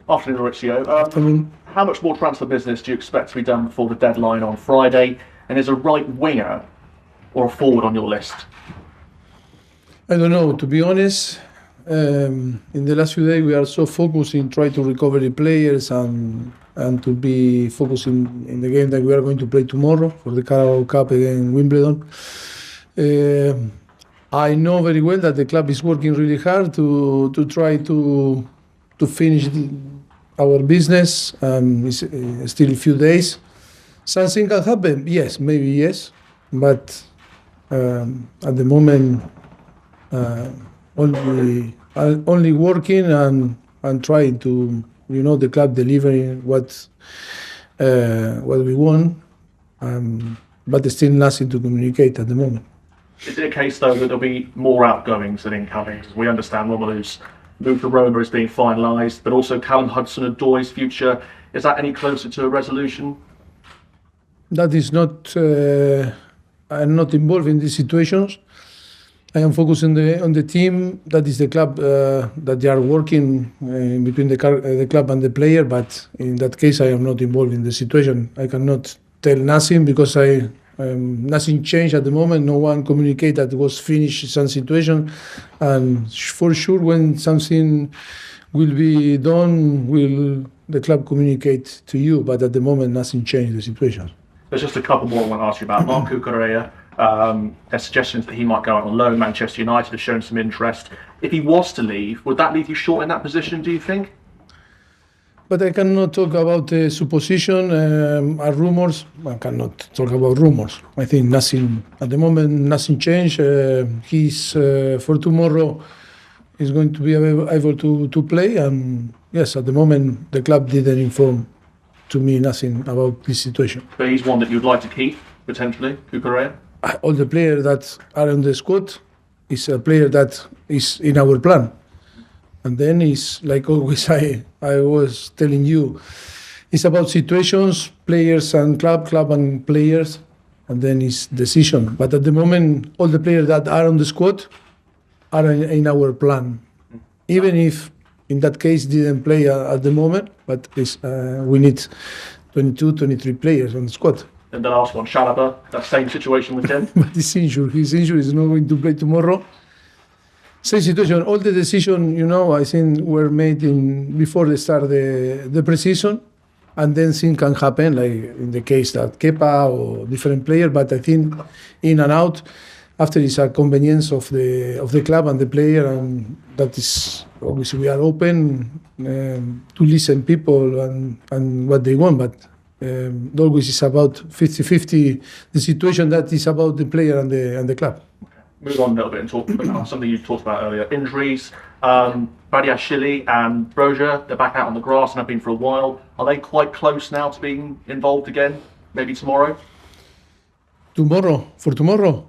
Afternoon, Mauricio. How much more transfer business do you expect to be done before the deadline on Friday? And is a right winger or a forward on your list? I don't know, to be honest. In the last few days, we are so focused in trying to recover the players and to be focusing in the game that we are going to play tomorrow for the Carabao Cup against Wimbledon. I know very well that the club is working really hard to try to finish our business. It's still a few days. Something can happen, yes, maybe yes, but at the moment, only working and trying to, the club delivering what we want, but there's still nothing to communicate at the moment. Is it a case though that there'll be more outgoings than incomings? We understand Romelu's move to Roma is being finalised, but also Callum Hudson-Odoi's future. Is that any closer to a resolution? That is not. I'm not involved in these situations. I am focused on the team. That is the club that they are working between the club and the player. But in that case, I am not involved in the situation. I cannot tell nothing because nothing changed at the moment. No one communicated that was finished some situation, and for sure when something will be done, will the club communicate to you. But at the moment, nothing changed the situation. There's just a couple more I want to ask you about. Marc Cucurella, there's suggestions that he might go out on loan. Manchester United have shown some interest. If he was to leave, would that leave you short in that position, do you think? But I cannot talk about supposition or rumors. I cannot talk about rumors. I think nothing, at the moment, nothing changed. He's, for tomorrow, is going to be able to play. And yes, at the moment, the club didn't inform to me nothing about this situation. But he's one that you'd like to keep, potentially, Cucurella? All the players that are on the squad is a player that is in our plan. And then it's like always I was telling you, it's about situations, players and club and players, and then it's decision. But at the moment, all the players that are on the squad are in our plan. Even if in that case didn't play at the moment, but we need 22, 23 players on the squad. And the last one, Chalobah, that same situation with him? But he's injured. His injury is not going to play tomorrow. Same situation. All the decisions, I think were made before the start of the pre-season, and then things can happen, like in the case that Kepa or different player. But I think in and out, after it's a convenience of the club and the player, and that is obviously we are open to listen people and what they want, but always it's about 50-50. The situation that is about the player and the club. Move on a little bit and talk about something you talked about earlier. Injuries. Badiashile and Broja, they're back out on the grass and have been for a while. Are they quite close now to being involved again? Maybe tomorrow? For tomorrow?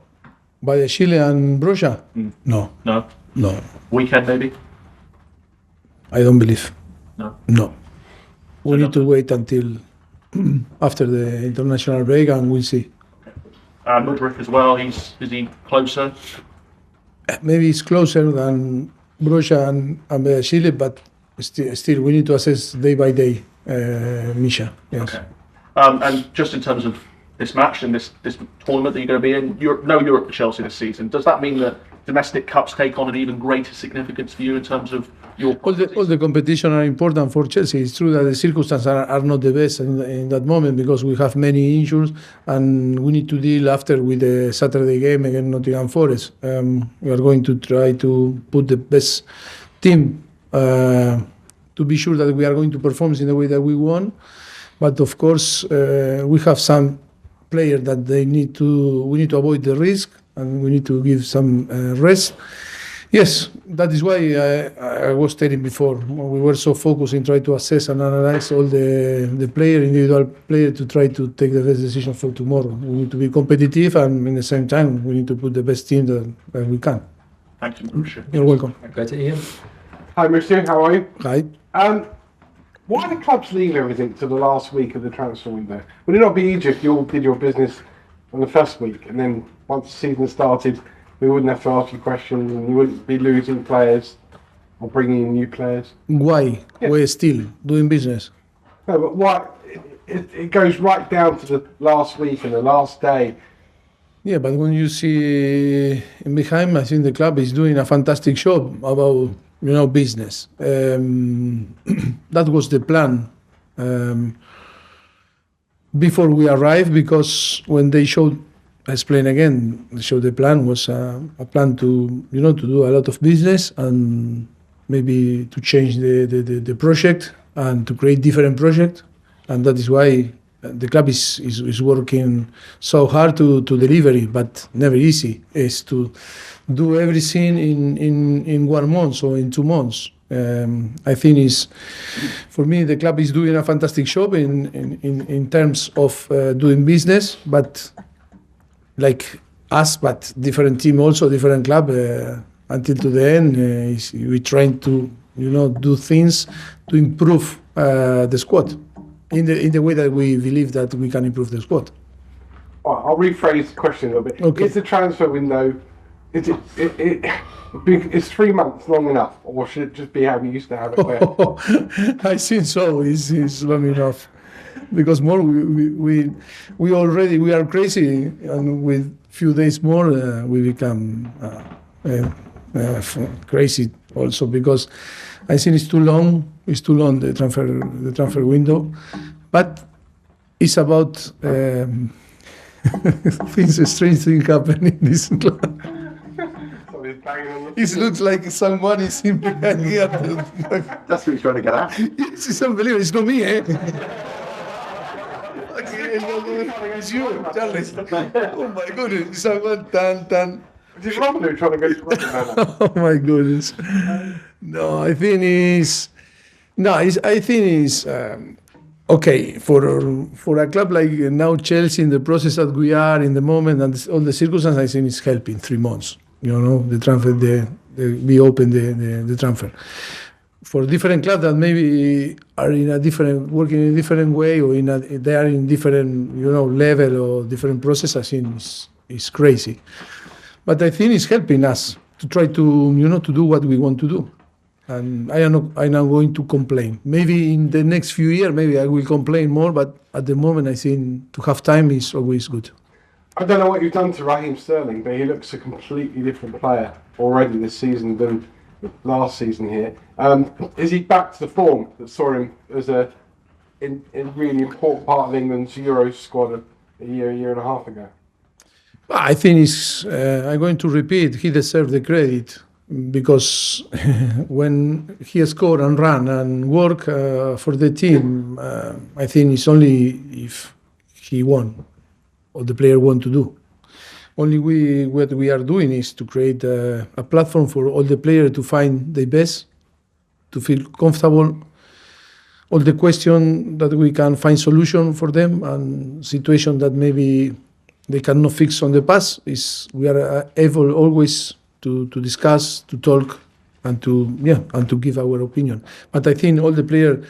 Badiashile and Broja? No. No? Weekend maybe? I don't believe. No. We need to wait until after the international break and we'll see. Mudryk as well, is he closer? Maybe he's closer than Broja and Badiashile, but still we need to assess day by day, Misha. Yes. Okay. And just in terms of this match and this tournament that you're going to be in, Europe for Chelsea this season, does that mean that domestic cups take on an even greater significance for you in terms of your... All the competition are important for Chelsea. It's true that the circumstances are not the best in that moment because we have many injuries and we need to deal after with the Saturday game against Nottingham Forest. We are going to try to put the best team to be sure that we are going to perform in the way that we want. But of course, we have some players that we need to avoid the risk and we need to give some rest. Yes, that is why I was telling before, we were so focused in trying to assess and analyze all the individual player to try to take the best decision for tomorrow. We need to be competitive and at the same time we need to put the best team that we can. Thank you, Mauricio. You're welcome. Go to Ian. Hi, Mauricio, how are you? Hi. Why do clubs leave everything to the last week of the transfer window? Would it not be easier if you all did your business on the first week and then once the season started, we wouldn't have to ask you questions and you wouldn't be losing players? or bringing in new players? Why? Yeah. We're still doing business. No, but why? It goes right down to the last week and the last day. Yeah, but when you see behind, I think the club is doing a fantastic job about business. That was the plan before we arrived, because when they showed, I explain again, the plan was a plan to to do a lot of business and maybe to change the project and to create different project, and that is why the club is working so hard to deliver it, but never easy. Is to do everything in 1 month or in 2 months. I think for me the club is doing a fantastic job in terms of doing business, but like us, but different team also, different club. Until to the end, we trying to do things to improve the squad in the way that we believe that we can improve the squad. I'll rephrase the question a little bit. Okay. Is the transfer window, is 3 months long enough, or should it just be how we used to have it? Where I think so. It's long enough, because more we are crazy, and with few days more we become crazy also, because I think it's too long. It's too long, the transfer window, but it's about strange things happen in this club. It looks like someone is in behind here. That's what he's trying to get at. It's unbelievable. It's not me, eh? It's you, Charles. Oh my goodness! Someone tan. is Romelu trying to go to Romelu? Oh my goodness! No, I think it's okay for a club like now Chelsea, in the process that we are in the moment and all the circumstances. I think it's helping 3 months. The transfer, we open the transfer. For different clubs that maybe are working in a different way, or they are in different level or different process, I think it's crazy. But I think it's helping us to try to to do what we want to do. And I'm not going to complain. Maybe in the next few years, maybe I will complain more. But at the moment, I think to have time is always good. I don't know what you've done to Raheem Sterling, but he looks a completely different player already this season than last season here. Is he back to the form that saw him as a really important part of England's Euro squad a year and a half ago? I think I'm going to repeat, he deserves the credit, because when he scored and ran and worked for the team, I think it's only if he won, or the player want to do. Only what we are doing is to create a platform for all the players to find the best, to feel comfortable. All the question that we can find solution for them, and situation that maybe they cannot fix on the past, is we are able always to discuss, to talk, and to give our opinion. But I think all the player,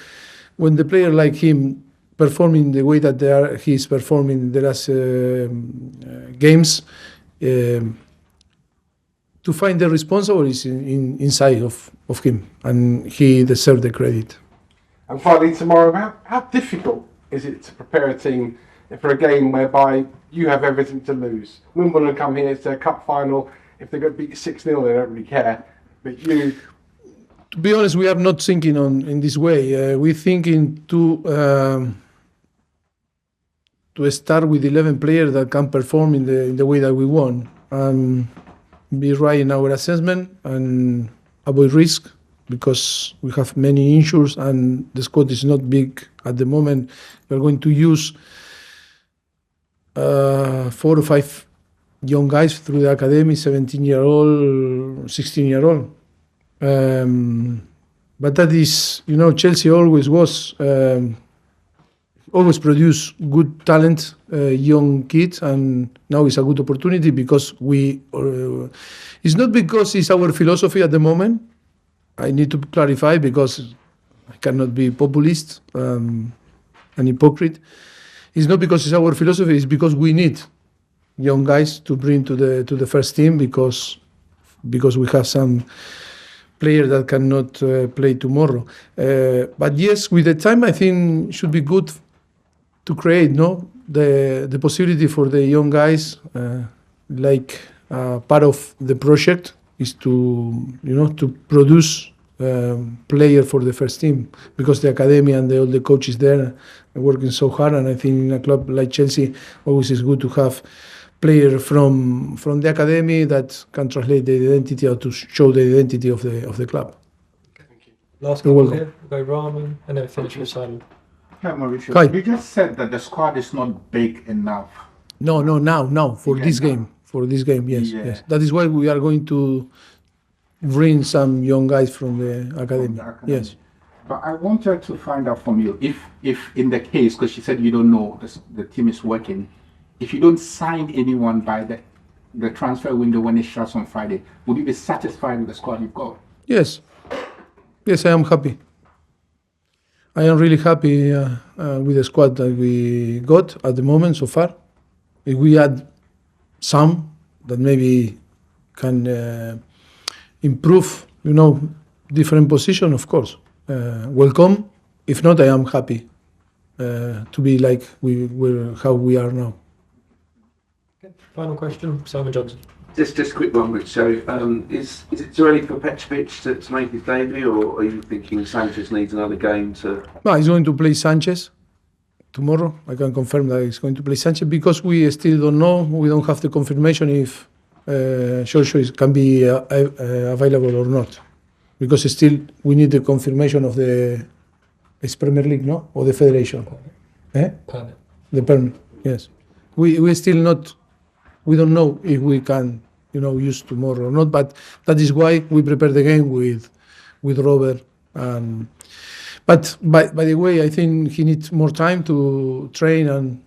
when the player like him performing the way that he's performing in the last games, to find the responsible is inside of him, and he deserves the credit. And finally, tomorrow, how difficult is it to prepare a team for a game whereby you have everything to lose? Wimbledon come here, it's their cup final. If they get beat 6-0, they don't really care. But you... To be honest, we are not thinking in this way. We're thinking to start with 11 players that can perform in the way that we want, and be right in our assessment and avoid risk, because we have many injuries and the squad is not big at the moment. We're going to use 4 or 5 young guys through the academy, 17-year-old, 16-year-old. But that is, Chelsea always produce good talent, young kids, and now it's a good opportunity, because it's not because it's our philosophy at the moment. I need to clarify, because I cannot be populist and hypocrite. It's not because it's our philosophy, it's because we need young guys to bring to the first team, because we have some player that cannot play tomorrow. But yes, with the time, I think should be good to create the possibility for the young guys, like part of the project is to produce player for the first team, because the academy and all the coaches there are working so hard. And I think in a club like Chelsea, always is good to have player from the academy that can translate the identity or to show the identity of the club. Thank you. Last You're couple welcome. here, we'll go Rahman and then finish with Simon. Hi, Mauricio. Hi. You just said that the squad is not big enough. No, now for Yeah, this now. game. For this game, yes, Yeah. yes. That is why we are going to bring some young guys from the academy. the academy. Yes. But I wanted to find out from you if in the case, because you said you don't know the team is working, if you don't sign anyone by the transfer window when it shuts on Friday, would you be satisfied with the squad you've got? Yes, I am happy. I am really happy with the squad that we got at the moment so far. If we add some that maybe can improve, different position, of course, welcome. If not, I am happy to be like how we are now. Okay. Final question, Simon Johnson. Just a quick one, Rich. So, is it too early for Petrovic to make his debut, or are you thinking Sanchez needs another game to? No, he's going to play Sanchez tomorrow. I can confirm that he's going to play Sanchez because we still don't know. We don't have the confirmation if Giorgio can be available or not. Because still we need the confirmation of the Premier League, no? Or the Federation. Permit. The permit, yes. We still not. We don't know if we can, use tomorrow or not. But that is why we prepare the game with Robert. But by the way, I think he needs more time to train and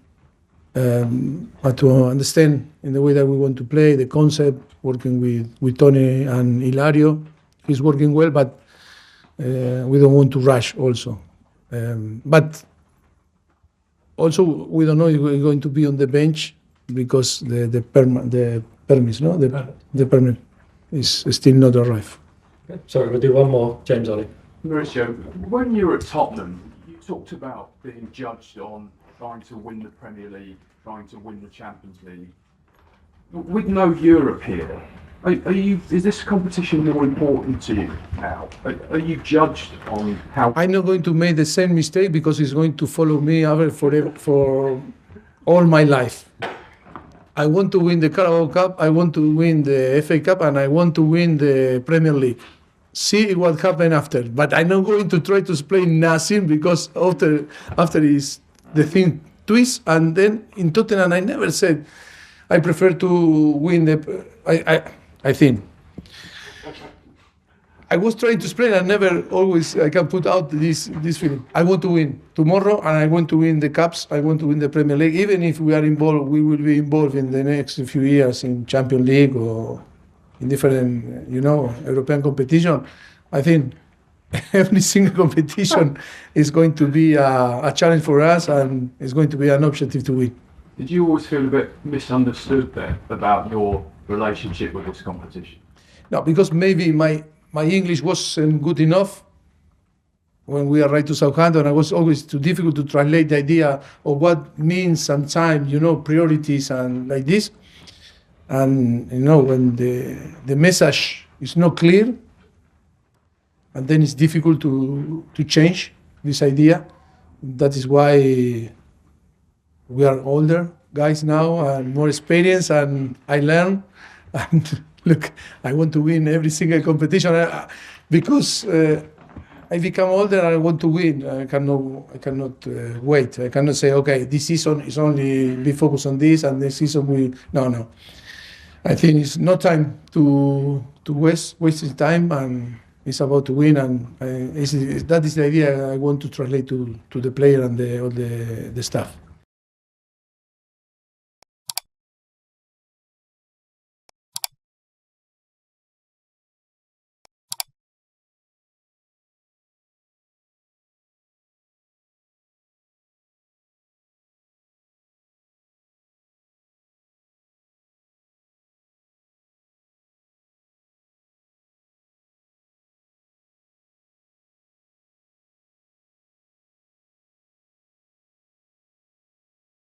to understand in the way that we want to play the concept. Working with Tony and Hilario, he's working well, but we don't want to rush also. But also we don't know if we're going to be on the bench because the permit is still not arrived. Okay. Sorry, we'll do one more. James Ollie. Mauricio, when you were at Tottenham, you talked about being judged on trying to win the Premier League, trying to win the Champions League. With no Europe here, is this competition more important to you now? Are you judged on how? I'm not going to make the same mistake because it's going to follow me forever for all my life. I want to win the Carabao Cup, I want to win the FA Cup, and I want to win the Premier League. See what happens after. But I'm not going to try to explain nothing because after is the thing twists. And then in Tottenham, I never said I prefer to win the. I think I was trying to explain. I never always I can put out this feeling. I want to win tomorrow, and I want to win the cups. I want to win the Premier League. Even if we are involved, we will be involved in the next few years in Champions League or in different, European competition. I think every single competition is going to be a challenge for us, and it's going to be an objective to win. Did you always feel a bit misunderstood there about your relationship with this competition? No, because maybe my English wasn't good enough when we arrived to Southampton. I was always too difficult to translate the idea of what means sometimes, priorities and like this. And, when the message is not clear, and then it's difficult to change this idea. That is why we are older guys now and more experienced, and I learn. And look, I want to win every single competition because I become older and I want to win. I cannot wait. I cannot say, okay, this season is only be focused on this, and this season we no. I think it's no time to waste time, and it's about to win. And that is the idea I want to translate to the player and all the staff.